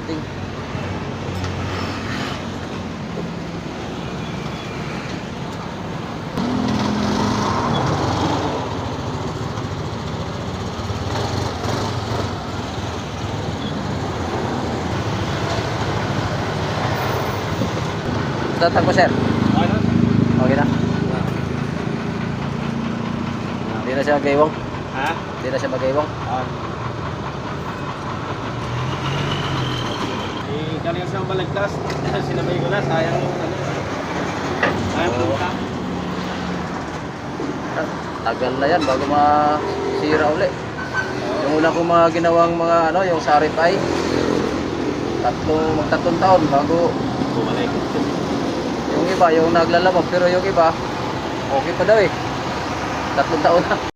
Testing. Tatag ko, sir. Okay na? Hindi na siya magaywang? Ha? Hindi na siya magaywang? Galing sa balagtas. Sinabay ko na. Sayang yung ano. Sayang punta. Tagal na yan bago masira uli. Yung una kong mga ginawang mga ano, yung saripay. Magtatlong taon bago Bumalik. yung iba, yung naglalamog, pero yung iba okay pa daw eh. 3 taon na.